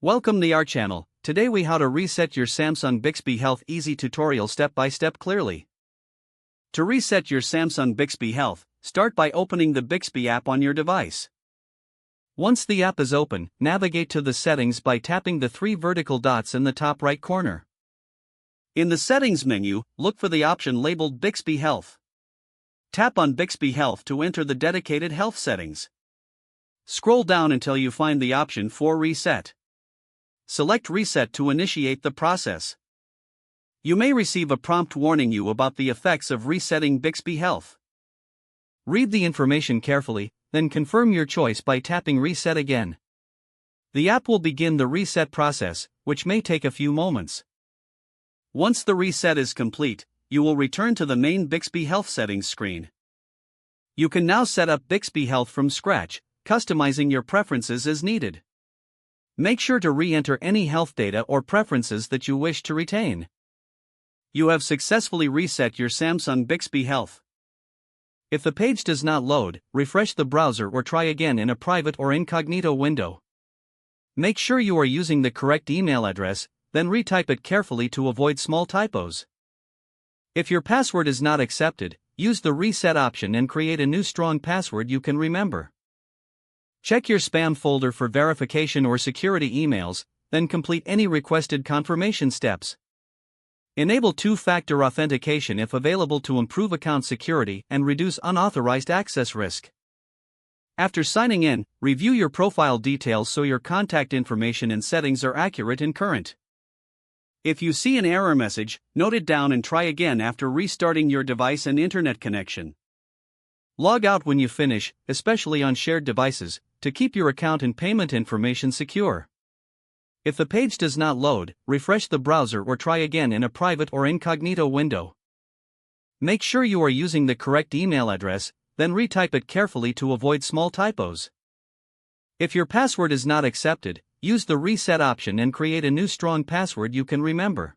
Welcome to our channel. Today we how to reset your Samsung Bixby Health easy tutorial step by step clearly. To reset your Samsung Bixby Health, start by opening the Bixby app on your device. Once the app is open, navigate to the settings by tapping the three vertical dots in the top right corner. In the settings menu, look for the option labeled Bixby Health. Tap on Bixby Health to enter the dedicated health settings. Scroll down until you find the option for Reset. Select Reset to initiate the process. You may receive a prompt warning you about the effects of resetting Bixby Health. Read the information carefully, then confirm your choice by tapping Reset again. The app will begin the reset process, which may take a few moments. Once the reset is complete, you will return to the main Bixby Health settings screen. You can now set up Bixby Health from scratch, customizing your preferences as needed. Make sure to re-enter any health data or preferences that you wish to retain. You have successfully reset your Samsung Bixby Health. If the page does not load, refresh the browser or try again in a private or incognito window. Make sure you are using the correct email address, then retype it carefully to avoid small typos. If your password is not accepted, use the reset option and create a new strong password you can remember. Check your spam folder for verification or security emails, then complete any requested confirmation steps. Enable two-factor authentication if available to improve account security and reduce unauthorized access risk. After signing in, review your profile details so your contact information and settings are accurate and current. If you see an error message, note it down and try again after restarting your device and internet connection. Log out when you finish, especially on shared devices, to keep your account and payment information secure. If the page does not load, refresh the browser or try again in a private or incognito window. Make sure you are using the correct email address, then retype it carefully to avoid small typos. If your password is not accepted, use the reset option and create a new strong password you can remember.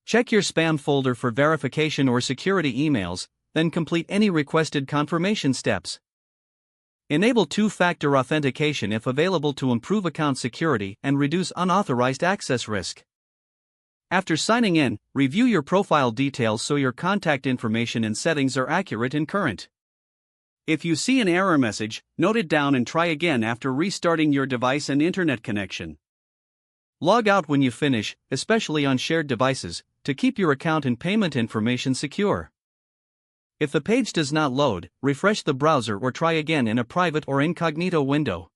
Check your spam folder for verification or security emails, then complete any requested confirmation steps. Enable two-factor authentication if available to improve account security and reduce unauthorized access risk. After signing in, review your profile details so your contact information and settings are accurate and current. If you see an error message, note it down and try again after restarting your device and internet connection. Log out when you finish, especially on shared devices, to keep your account and payment information secure. If the page does not load, refresh the browser or try again in a private or incognito window.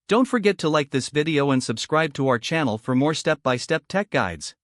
Don't forget to like this video and subscribe to our channel for more step-by-step tech guides.